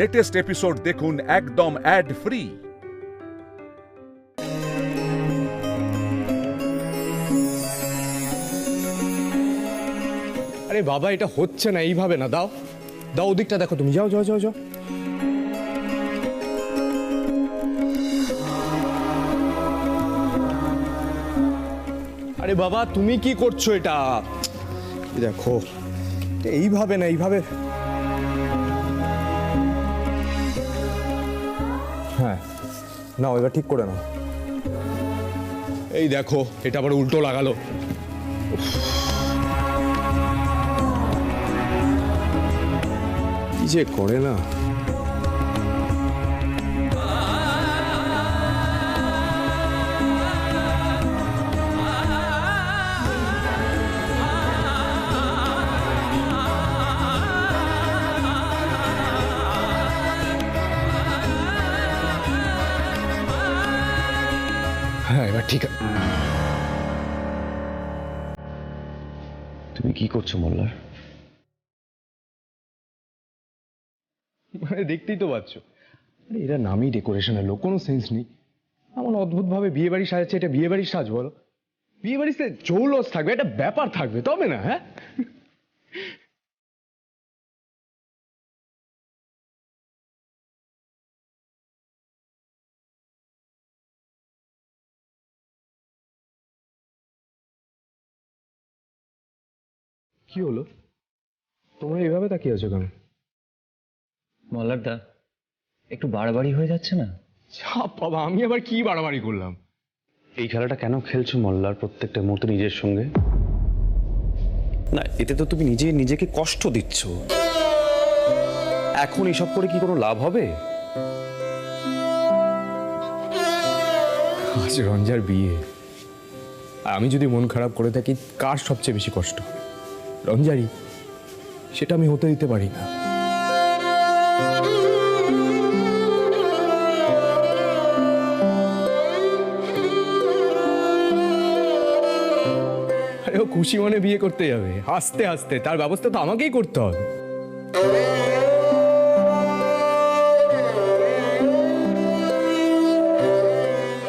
Latest episode দেখুন একদম add free. আরে বাবা, এটা হচ্ছে না, এইভাবে না। দাও দাও, ওদিকটা দেখো, তুমি যাও যাও যাও যাও। আরে বাবা, তুমি কি করছো? এটা দেখো, এইভাবে না, এইভাবে। হ্যাঁ নাও, এবার ঠিক করে নাও। এই দেখো, এটা আবার উল্টো লাগালো। কি যে করে না। হ্যাঁ এবার ঠিক আছে। তুমি কি করছো মোল্লার? মানে দেখতেই তো পাচ্ছ, এরা নামই ডেকোরেশনের লোক, কোনো সেন্স নেই। এমন অদ্ভুত ভাবে বিয়ে বাড়ি সাজাচ্ছে। এটা বিয়ে বাড়ির সাজ বলো? বিয়ে বাড়িতে জৌলস থাকবে, একটা ব্যাপার থাকবে, তবে না? হ্যাঁ কি হলো, তোমরা এইভাবে তাকিয়ে আছো কেন? মোল্লারদা, একটু বাড়াবাড়ি হয়ে যাচ্ছে না? চাপ বাবা, আমি আবার কি বাড়াবাড়ি করলাম? এই খেলাটা কেন খেলছো মোল্লার প্রত্যেকটা মুহূর্তে নিজের সঙ্গে? না, এতে তো তুমি নিজেকে কষ্ট দিচ্ছ। এখন এসব করে কি কোনো লাভ হবে? আজ রঞ্জার বিয়ে, আর আমি যদি মন খারাপ করে থাকি, কার সবচেয়ে বেশি কষ্ট? রঞ্জারি। সেটা আমি হতে দিতে পারি না। আরে ও খুশি মনে বিয়ে করতে যাবে, হাসতে হাসতে, তার ব্যবস্থা তো আমাকেই করতে হবে।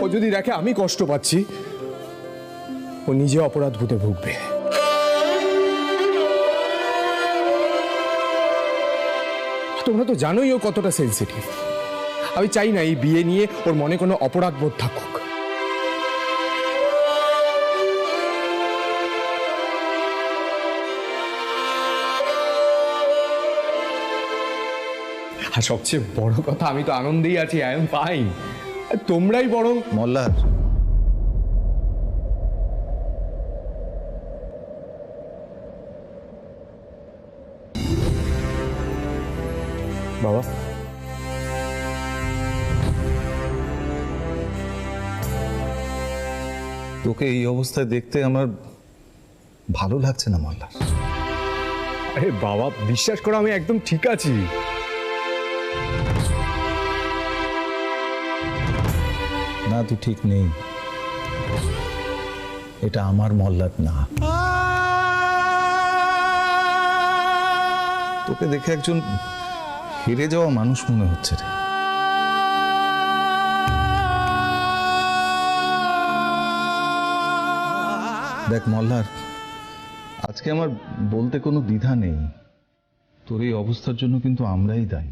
ও যদি দেখে আমি কষ্ট পাচ্ছি, ও নিজে অপরাধ ভূতে ভুগবে। তোমরা তো জানোই ও কতটা সেন্সিটিভ। আমি চাই না এই বিয়ে নিয়ে ওর মনে কোনো অপরাধ বোধ থাকুক। আর সবচেয়ে বড় কথা, আমি তো আনন্দেই আছি, আই এম ফাইন। তোমরাই বরং মোল্লার, বাবা, তোকে এই অবস্থায় দেখতে আমার ভালো লাগছে না মোল্লার। আরে বাবা, বিশ্বাস করো, আমি একদম ঠিক আছি। না, তুই ঠিক নেই। এটা আমার মোল্লার না। তোকে দেখে একজন হেরে যাওয়া মানুষ মনে হচ্ছে রে। দেখ মোল্লার, আজকে আমার বলতে কোনো দ্বিধা নেই, তোর এই অবস্থার জন্য কিন্তু আমরাই দায়ী।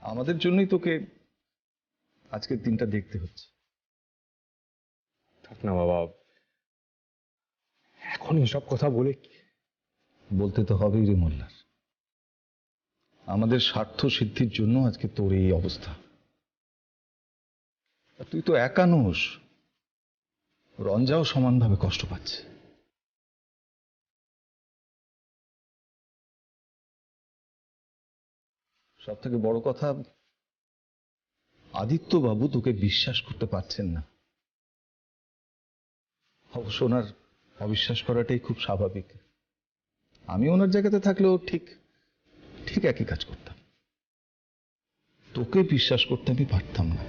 আমাদের জন্যই তোকে আজকের দিনটা দেখতে হচ্ছে। থাক না বাবা, এখন এসব কথা বলে বলতে তো হবেই রে মোল্লার। আমাদের স্বার্থ সিদ্ধির জন্য আজকে তোর এই অবস্থা। আর তুই তো একা নোস, রঞ্জাও সমানভাবে কষ্ট পাচ্ছে। সব থেকে বড় কথা, আদিত্য বাবু তোকে বিশ্বাস করতে পারছেন না। অবশ্য ওনার অবিশ্বাস করাটাই খুব স্বাভাবিক। আমি ওনার জায়গাতে থাকলেও ঠিক ঠিক একই কাজ করতাম। তোকে বিশ্বাস করতে আমি পারতাম না।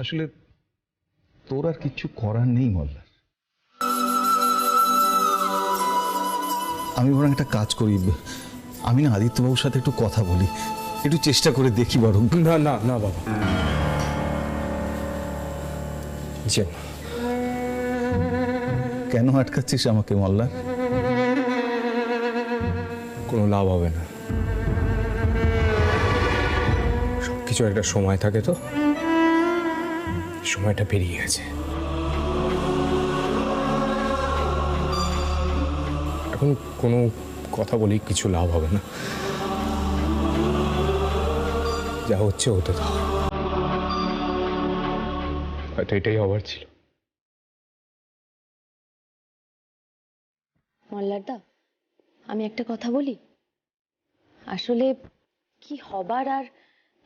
আসলে তোর আর কিচ্ছু করার নেই মল্লার। আমি বরং একটা কাজ করি, আমি না আদিত্যবাবুর সাথে একটু কথা বলি, একটু চেষ্টা করে দেখি বরং। না না না বাবা, যেও না। কেন আটকাচ্ছিস আমাকে মল্লার? কোনো লাভ হবে না, সবকিছু একটা সময় থাকে, তো সময়টা পেরিয়ে গেছে। এখন কোনো কথা বলি কিছু লাভ হবে না, যা হচ্ছে হতে থাক। হয়তো এটাই হবার ছিল। মল্লারদা, আমি একটা কথা বলি। আসলে কি হবার আর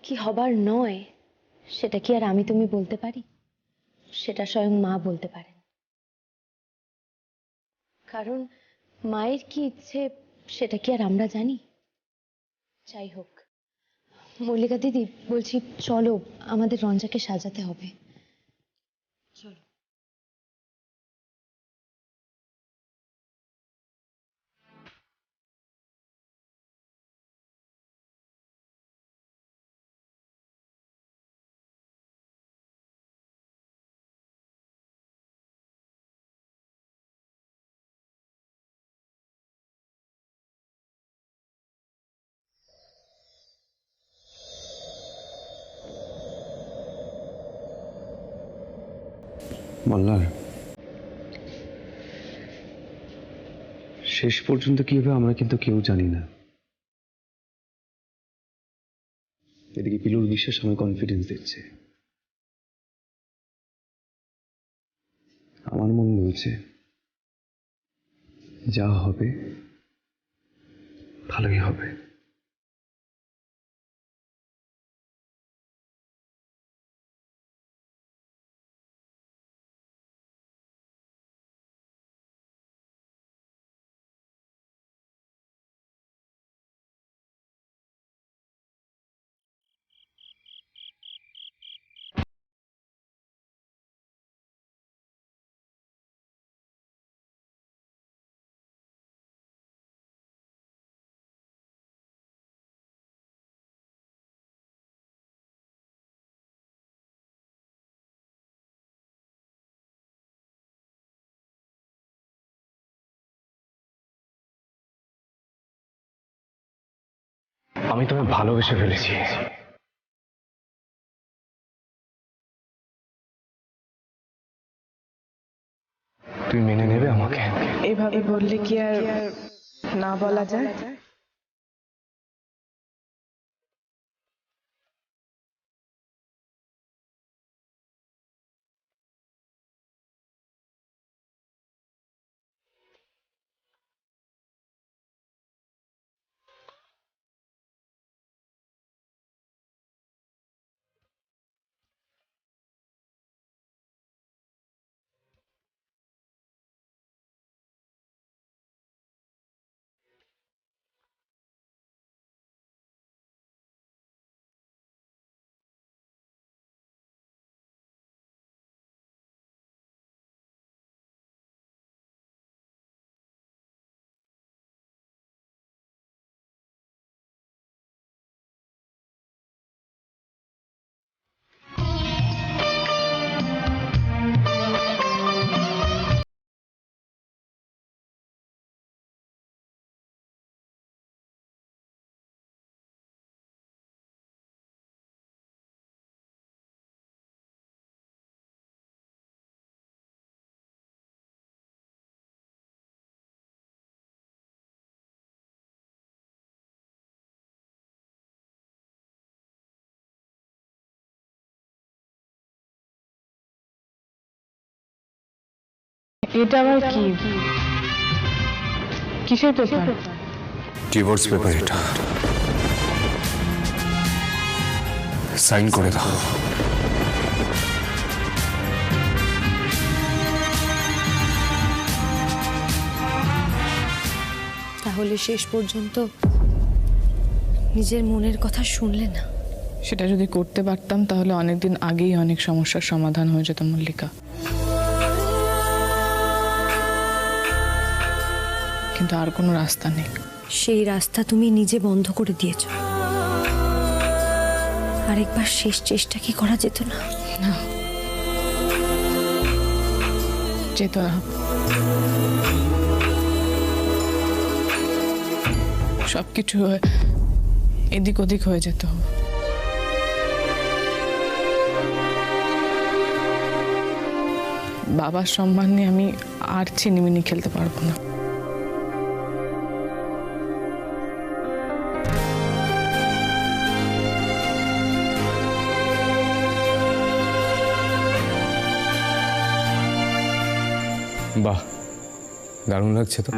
কি হবার নয়, সেটা কি আর আমি তুমি বলতে পারি? সেটা স্বয়ং মা বলতে পারেন। কারণ মায়ের কি ইচ্ছে সেটা কি আর আমরা জানি? যাই হোক, মল্লিকা দিদি, বলছি চলো, আমাদের রঞ্জাকে সাজাতে হবে। চলো। মল্লার, শেষ পর্যন্ত কি হবে আমরা কিন্তু কেউ জানি না। এদিকে পিলুর বিশ্বাস আমায় কনফিডেন্স দিচ্ছে, আমার মন বলছে যা হবে ভালোই হবে। আমি তোমায় ভালোবেসে ফেলেছি। তুমি মেনে নেবে আমাকে? এভাবে বললে কি আর না বলা যায়? এটা আবার কি? কিসের পেপার? Divorce paper. এটা সাইন করে দাও। তাহলে শেষ পর্যন্ত নিজের মনের কথা শুনলে না। সেটা যদি করতে পারতাম তাহলে অনেকদিন আগেই অনেক সমস্যার সমাধান হয়ে যেত মল্লিকা। কিন্তু আর কোনো রাস্তা নেই। সেই রাস্তা তুমি নিজে বন্ধ করে দিয়েছো। আরেকবার শেষ চেষ্টা কি করা যেত না? না, যেত না। সবকিছু এদিক ওদিক হয়ে যেত। বাবার সম্মান নিয়ে আমি আর ছিনিমিনি খেলতে পারবো না। বাহ, দারুণ লাগছে তো।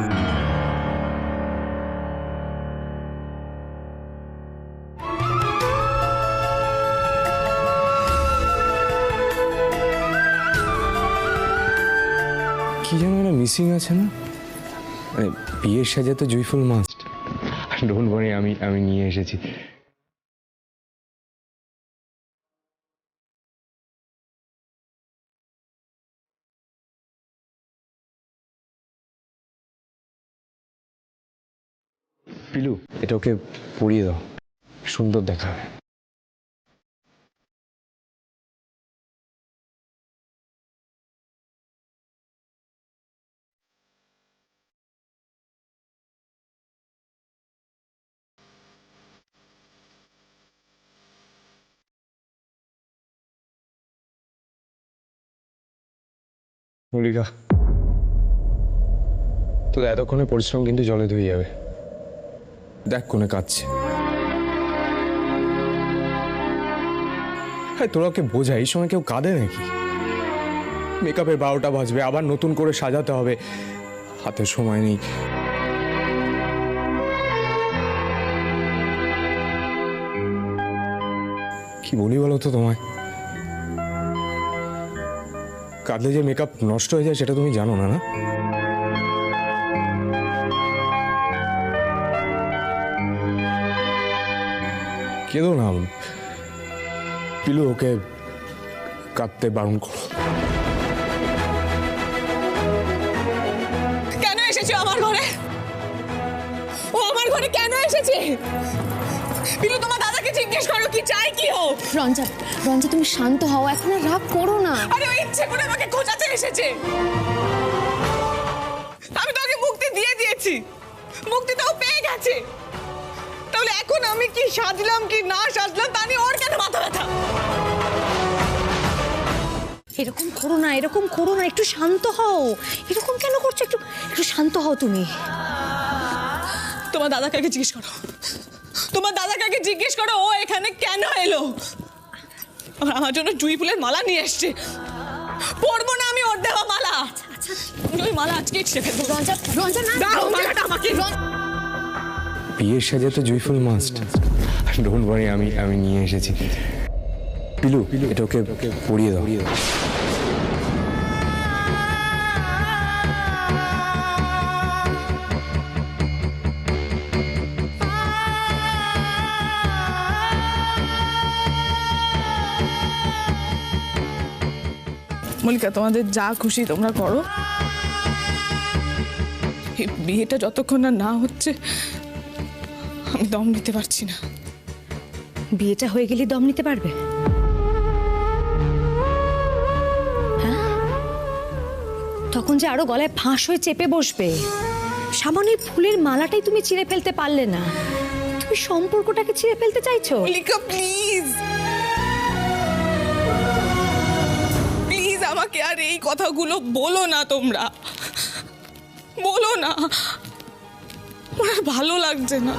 কি যেন একটা মিসিং আছে না? মানে বিয়ের সাজে তো জুইফুল মাস্ট। ডোন্ট ওয়ারি, আমি নিয়ে এসেছি। পিলু, এটা ওকে পরিয়ে দাও, সুন্দর দেখাবে। মল্লিকা, তো এতক্ষণে পরিশ্রম কিন্তু জলে ধুয়ে যাবে। দেখ কোনে কাঁদছে। হ্যাঁ, তোরা ওকে বোঝা, এই সময় কেউ কাঁদে নাকি? মেকআপের 12টা বাজবে, আবার নতুন করে সাজাতে হবে, হাতে সময় নেই। কি বলি বলো তো তোমায়? কাঁদলে যে মেকআপ নষ্ট হয়ে যায় সেটা তুমি জানো না, না? কেঁদো না পিলু, ওকে কাঁদতে বারণ করো। কেন এসেছো আমার ঘরে? ও আমার ঘরে কেন এসেছে? পিলু, তোমার দাদাকে জিজ্ঞেস করো কি চাই, কি হোক। রঞ্জা, রঞ্জা তুমি শান্ত হও, এখন আর রাগ করো না। আরে ও ইচ্ছে করে আমাকে খোঁজাতে এসেছে। আমি তো ওকে মুক্তি দিয়ে দিয়েছি, মুক্তি তো ও পেয়ে গেছে। তাহলে এখন আমি কি সাজলাম কি না সাজলাম তা নিয়ে ওর কেন মাথা ব্যথা? এরকম করো না, এরকম করো না, একটু শান্ত হও। এরকম কেন করছো? একটু একটু শান্ত হও তুমি। তোমার দাদাকে আগে জিজ্ঞেস করো, তোমার দাদাকে আগে জিজ্ঞেস করো ও এখানে কেন এলো। আমার জন্য জুঁই ফুলের মালা নিয়ে এসছে, পরবো না আমি ওর দেওয়া মালা। ওই মালা আজকে ছেড়ে ফেলবো। রঞ্জা, রঞ্জা না, দাও মালাটা আমাকে। বিয়ের সাজে তো জুইফুল মাস্ট। ডোন্ট ওয়ারি, আমি নিয়ে এসেছি। পিলু, এটা ওকে পরিয়ে দাও। মল্লিকা, তোমাদের যা খুশি তোমরা করো। এই বিয়েটা যতক্ষণ না হচ্ছে আমি দম নিতে পারছি না। বিয়েটা হয়ে গেলে দম নিতে পারবে? হ্যাঁ, তখন যে আরো গলায় ফাঁস হয়ে চেপে বসবে। সামান্য ফুলের মালাটাই তুমি ছিঁড়ে ফেলতে পারলে না, তুমি সম্পর্কটাকে ছিঁড়ে ফেলতে চাইছো? মল্লিকা প্লিজ, প্লিজ আমাকে আর এই কথাগুলো বলো না, তোমরা বলো না, আমার ভালো লাগছে না।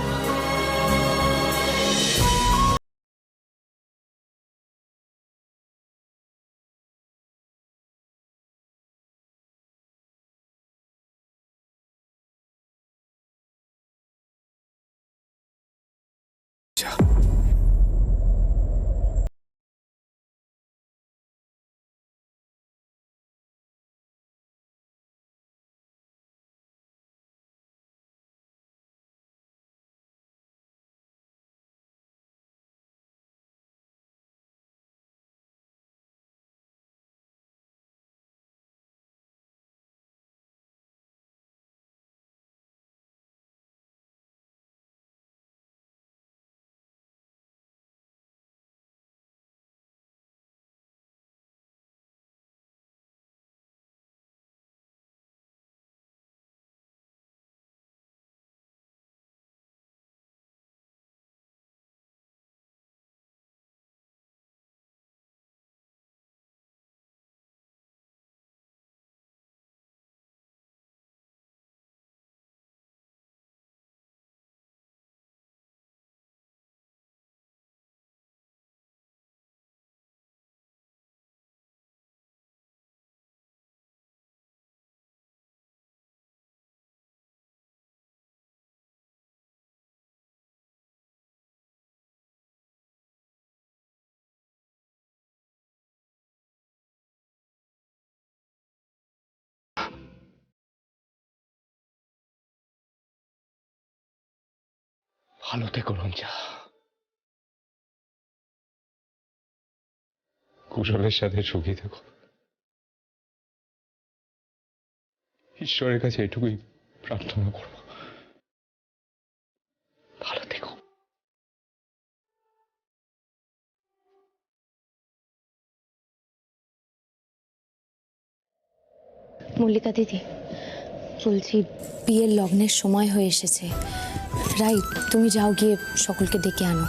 ভালো থেকো রঞ্জা। কুশলের সাথে সুখী থেকো। ঈশ্বরের কাছে এটুকুই প্রার্থনা করব, ভালো থেকো। মল্লিকা দিদি, বলছি বিয়ের লগ্নের সময় হয়ে এসেছে। রাইট, তুমি যাও, গিয়ে সকলকে ডেকে আনো।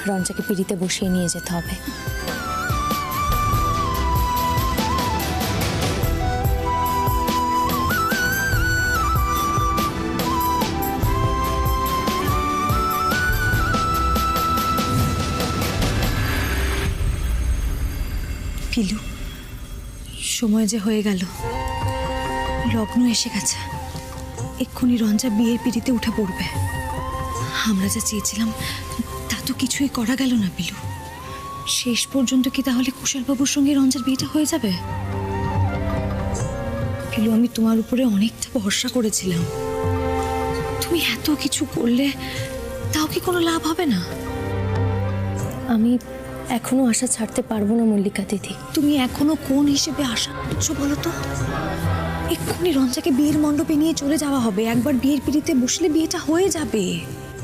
রঞ্জাকে পিড়িতে বসিয়ে নিয়ে যেতে হবে। পিলু, সময় যে হয়ে গেল, লগ্ন এসে গেছে। এক্ষুনি রঞ্জা বিয়ের পিড়িতে উঠে পড়বে। আমরা যা চেয়েছিলাম তা তো কিছুই করা গেল না পিলু। শেষ পর্যন্ত কি তাহলে কুশলবাবুর সঙ্গে রঞ্জার বিয়েটা হয়ে যাবে? পিলু, আমি তোমার উপরে অনেকটা ভরসা করেছিলাম। তুমি এত কিছু করলে তাও কি কোনো লাভ হবে না? আমি এখনো আশা ছাড়তে পারবো না মল্লিকা দিদি। তুমি এখনো কোন হিসেবে আশা করছো বলো তো? এক্ষুনি রঞ্জাকে বিয়ের মণ্ডপে নিয়ে চলে যাওয়া হবে। একবার বিয়ের পিড়িতে বসলে বিয়েটা হয়ে যাবে।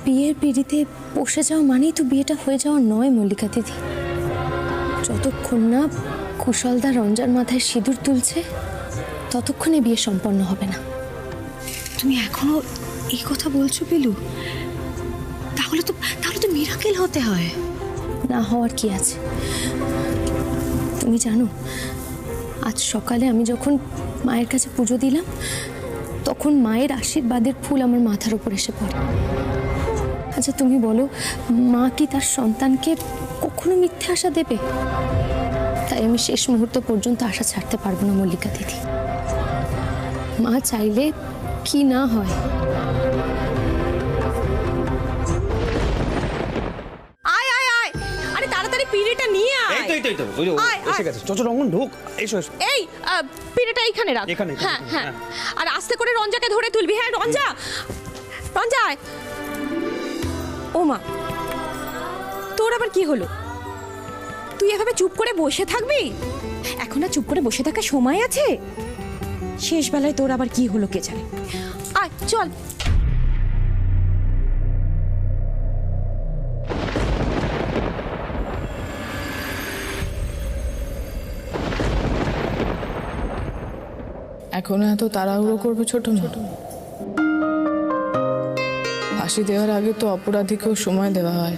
বিয়ের পিড়িতে বসে যাওয়া মানেই তো বিয়েটা হয়ে যাওয়া নয় মল্লিকা দিদি। যতক্ষণ না কুশলদা রঞ্জার মাথায় সিঁদুর তুলছে ততক্ষণে বিয়ে সম্পন্ন হবে না। তুমি এখনো এই কথা বলছো পিলু? তাহলে তো মিরাকেল হতে হয়। না হওয়ার কি আছে? তুমি জানো, আজ সকালে আমি যখন মায়ের কাছে পুজো দিলাম তখন মায়ের আশীর্বাদের ফুল আমার মাথার উপর এসে পড়ে। আচ্ছা তুমি বলো, মা কি তার সন্তানকে কখনো মিথ্যে আশা দেবে? তাই আমি শেষ মুহূর্ত পর্যন্ত আশা ছাড়তে পারবো না মল্লিকা দিদি। মা চাইলে কি না হয়। আয় আয় আয়, আরে তাড়াতাড়ি পিড়িটা নিয়ে আয়। এই তো ওই এসে গেছে। চল রঙ্গন, ঢোক। এসো। এই পিড়িটা এইখানে রাখ। এখানে। হ্যাঁ হ্যাঁ, আর আস্তে করে রঞ্জাকে ধরে তুলবি। হ্যাঁ রঞ্জা, রঞ্জা আয়। ও মা, তোর আবার কি হলো? তুই এভাবে চুপ করে বসে থাকবি? এখন আর চুপ করে বসে থাকার সময় আছে? শেষ বেলায় তোর আবার কি হলো কে জানে। আয় চল। এখনো এত তাড়াহুড়ো করবে ছোট মা? ফাঁসি দেওয়ার আগে তো অপরাধীকেও সময় দেওয়া হয়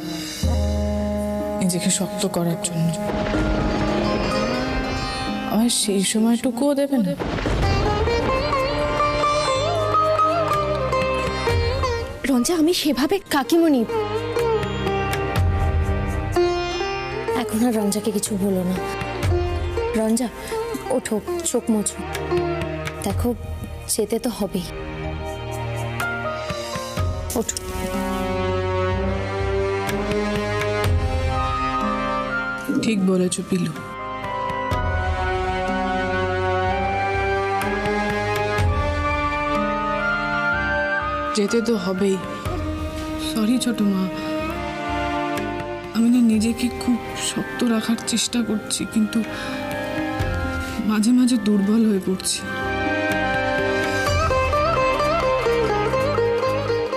নিজেকে শক্ত করার জন্য। আমার সেই সময়টুকুও দেবে না? রঞ্জা, আমি সেভাবে কাকিমণি, এখন আর রঞ্জাকে কিছু বলো না। রঞ্জা ওঠো, চোখ মোছো। দেখো যেতে তো হবেই, ওঠো। ঠিক বলেছো পিলু। যেতে তো হবেই। সরি ছোট মা, আমি না নিজেকে খুব শক্ত রাখার চেষ্টা করছি, কিন্তু মাঝে মাঝে দুর্বল হয়ে পড়ছি।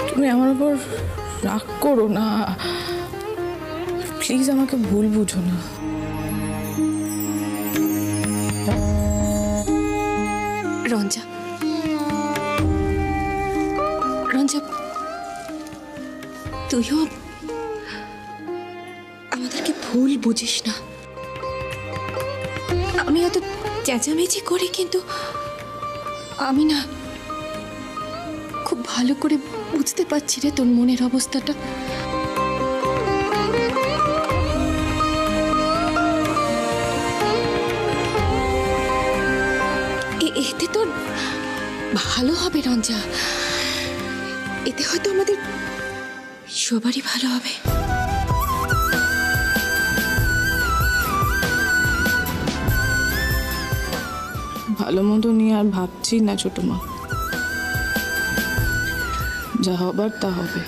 তুমি আমার উপর রাগ করো না প্লিজ, আমাকে ভুল বুঝো না। রঞ্জা, রঞ্জা, তুইও আমাদেরকে ভুল বুঝিস না। আমি এত চেঁচামেচি করি, কিন্তু আমি না খুব ভালো করে বুঝতে পারছি রে তোর মনের অবস্থাটা। এতে তোর ভালো হবে রঞ্জা, এতে হয়তো আমাদের সবারই ভালো হবে। ভালো মন্দ নিয়ে আর ভাবছি না ছোট মা, যা হবার তা হবে।